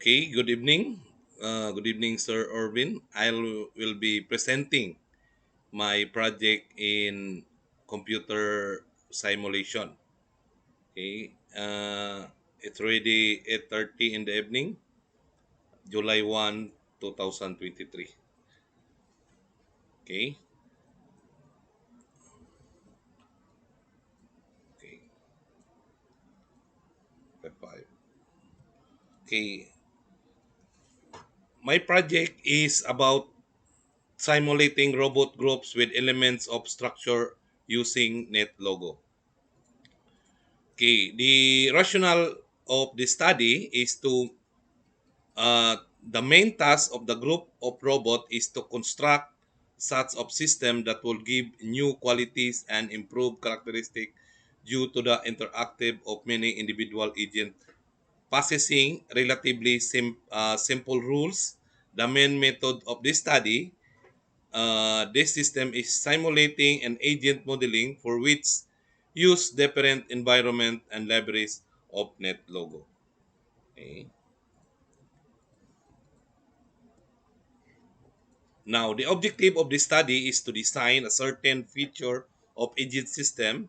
Okay, good evening. Good evening, Sir Orvin. I will be presenting my project in computer simulation. Okay, it's already 8:30 in the evening, July 1, 2023. Okay, okay, five. Okay, my project is about simulating robot groups with elements of structure using Netlogo. Okay, the rationale of the study is to the main task of the group of robot is to construct such of system that will give new qualities and improve characteristic due to the interactive of many individual agent possessing relatively simple rules. The main method of this study, this system is simulating an agent modeling for which use different environment and libraries of Netlogo. Okay. Now, the objective of this study is to design a certain feature of agent system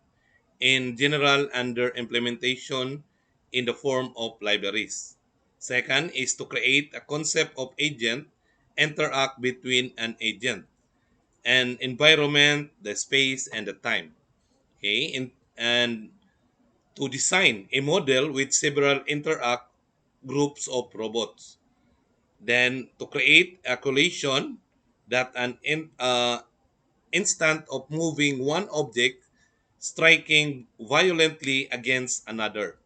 in general under implementation in the form of libraries. Second is to create a concept of agent interact between an agent, an environment, the space, and the time. Okay, and to design a model with several interact groups of robots. Then to create a collation that instant of moving one object striking violently against another,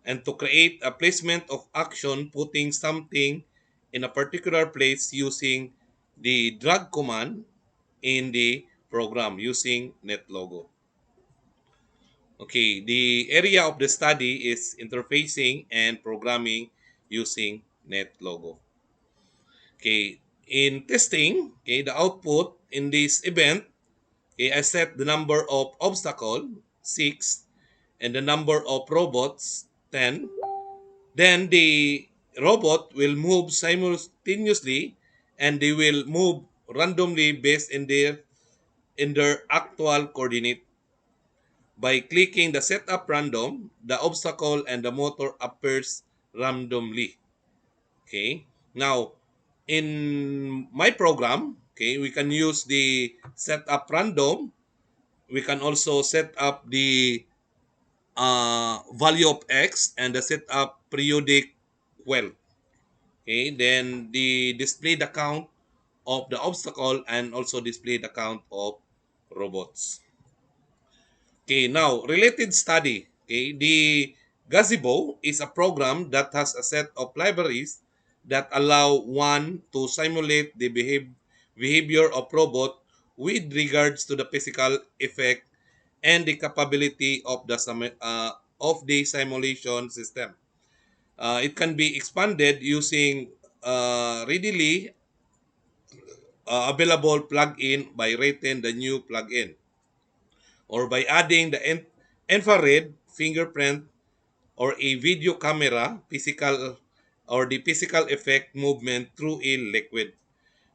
and to create a placement of action putting something in a particular place using the drag command in the program using Netlogo. Okay, the area of the study is interfacing and programming using Netlogo. Okay, in testing, okay, the output in this event, okay, I set the number of obstacle 6 and the number of robots 10. Then the robot will move simultaneously and they will move randomly based in their actual coordinate. By clicking the setup random, the obstacle and the motor appears randomly. Okay. Now, in my program, okay, we can use the setup random. We can also set up the value of x and the setup periodic well. Okay. Then the display the count of the obstacle and also display the count of robots. Okay, now related study. Okay, the gazebo is a program that has a set of libraries that allow one to simulate the behavior of robot with regards to the physical effect and the capability of the simulation system. It can be expanded using readily available plugin by writing the new plugin or by adding the infrared fingerprint or a video camera physical or the physical effect movement through a liquid.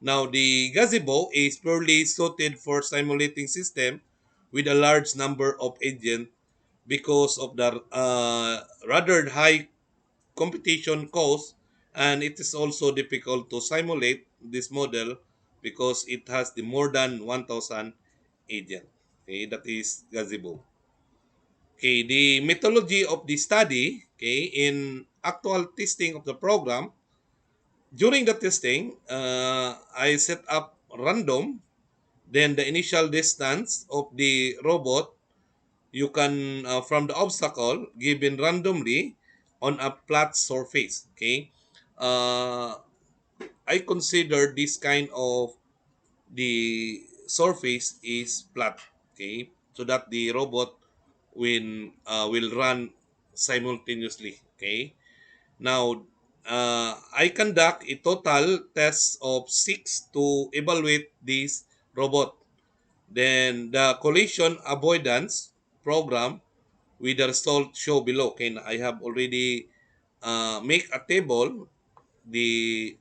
Now the gazebo is purely suited for simulating system with a large number of agents because of the rather high competition cost, and it is also difficult to simulate this model because it has the more than 1000 agent. Okay, that is gazebo. Okay, the methodology of the study, okay, in actual testing of the program, during the testing, I set up random, then the initial distance of the robot, you can, from the obstacle given randomly on a flat surface, okay. Uh, I consider this kind of the surface is flat, okay, so that the robot will run simultaneously. Okay. Now, I conduct a total test of 6 to evaluate this robot. Then the collision avoidance program with the result show below. Okay, I have already make a table the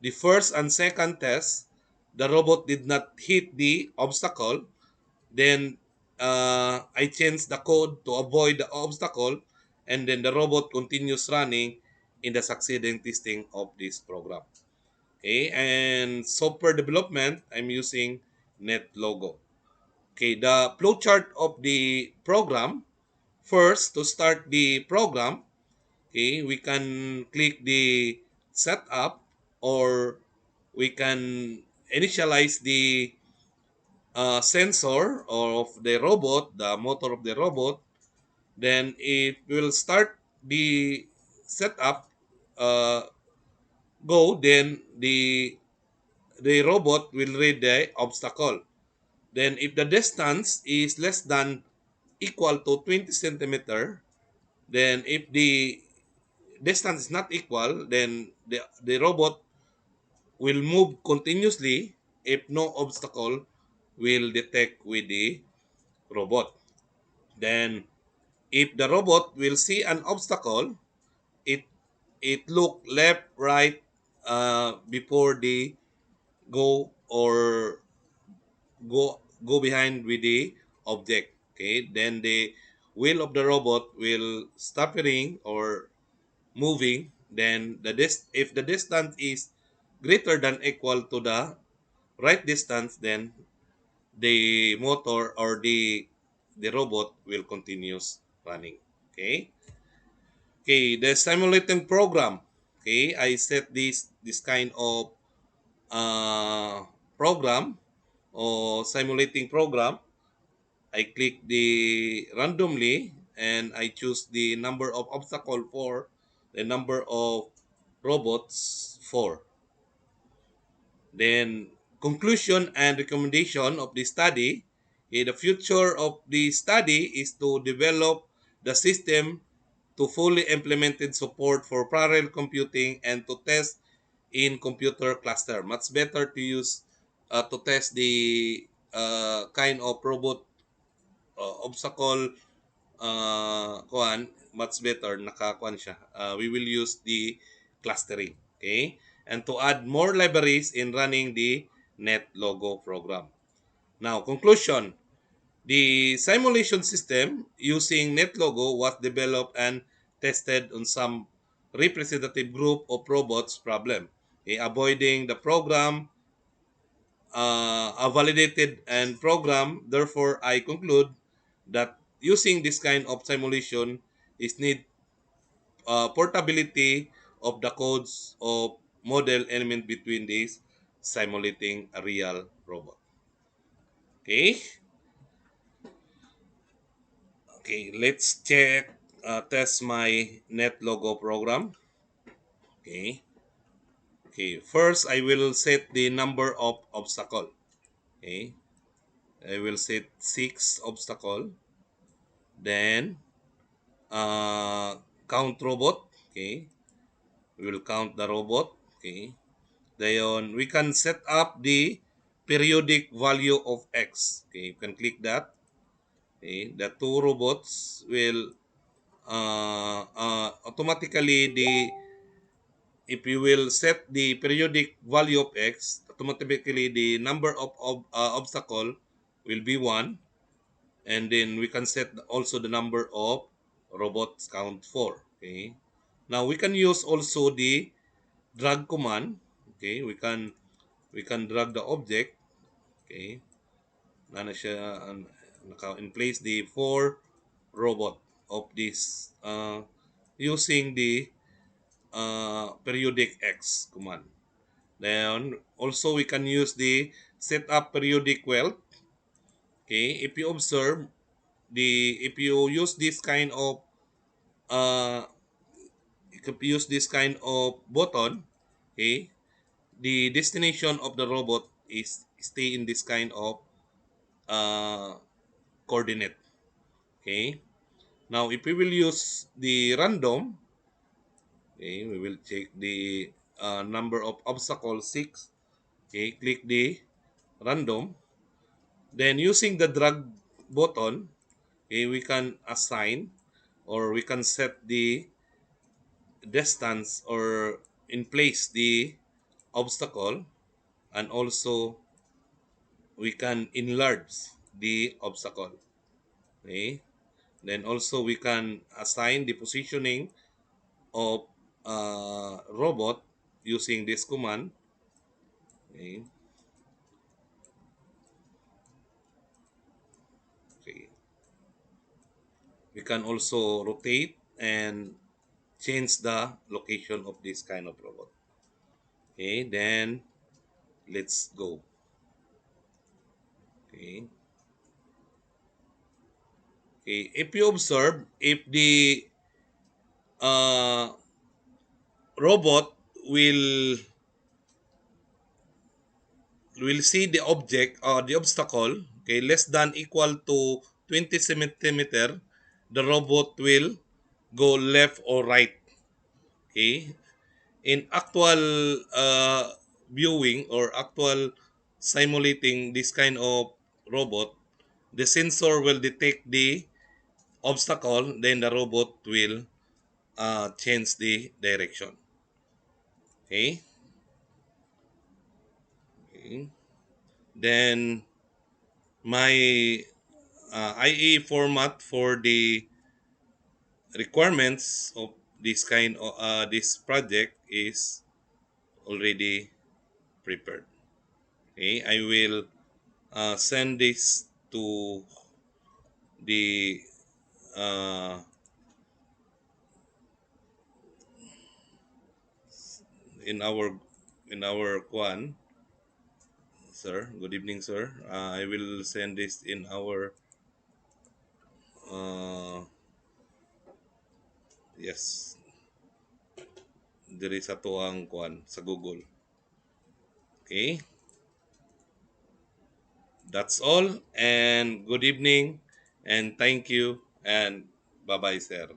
the first and second test, the robot did not hit the obstacle. Then I changed the code to avoid the obstacle, and then the robot continues running in the succeeding testing of this program. Okay, and software development, I'm using Netlogo. Okay, the flowchart of the program. First, to start the program, okay, we can click the setup, or we can initialize the sensor of the robot, the motor of the robot. Then it will start the setup, uh, go, then the robot will read the obstacle. Then if the distance is less than equal to 20 centimeter, then if the distance is not equal, then the robot will move continuously if no obstacle will detect with the robot. Then if the robot will see an obstacle, it it look left, right, before they go, or go behind with the object. Okay, then the wheel of the robot will stop spinning or moving. Then if the distance is greater than equal to the right distance, then the motor, or the robot will continues running. Okay. Okay, the simulating program. Okay, I set this kind of uh, program, or simulating program. I click the randomly, and I choose the number of obstacle for the number of robots for. Then conclusion and recommendation of the study. The future of the study is to develop the system to fully implemented support for parallel computing and to test in computer cluster. Much better to use to test the kind of robot obstacle, kuan, much better nakakuan siya. We will use the clustering. Okay? And to add more libraries in running the Netlogo program. Now, conclusion. The simulation system using Netlogo was developed and tested on some representative group of robots problem. Avoiding the program, validated and program. Therefore, I conclude that using this kind of simulation is need portability of the codes of model element between these simulating a real robot. Okay. Okay, let's check, test my Netlogo program. Okay. Okay, first I will set the number of obstacle. Okay, I will set 6 obstacle. Then count robot. Okay, we will count the robot. Okay, then we can set up the periodic value of x. Okay, you can click that. Okay, the two robots will automatically, the if you will set the periodic value of x, automatically the number of obstacle will be 1. And then we can set also the number of robots count 4. Okay, now we can use also the drag command. Okay, we can drag the object. Okay, na siya, in place the 4 robot of this, using the periodic x command. Then also we can use the set up periodic weld. Okay, if you observe, if you use this kind of uh button, okay, the destination of the robot is stay in this kind of uh coordinate. Okay, now if we will use the random, okay, we will check the number of obstacles 6. Okay, click the random. Then using the drag button, okay, we can assign, or we can set the distance, or in place the obstacle, and also we can enlarge the obstacle. Okay. Then also we can assign the positioning of robot using this command. Okay. Okay. We can also rotate and change the location of this kind of robot. Okay, then let's go. Okay. Okay. If you observe, if the uh, robot will will see the object or the obstacle, okay, less than equal to 20 centimeter, the robot will go left or right. Okay. In actual viewing or actual simulating this kind of robot, the sensor will detect the obstacle, then the robot will change the direction. Okay. Okay. Then my IE format for the requirements of this kind of this project is already prepared. Okay, I will send this to the uh, in our Kwan, sir. Good evening, sir. I will send this in our yes. Diri sa tuang Kwan sa Google. Okay, that's all. And good evening, and thank you, and bye bye, sir.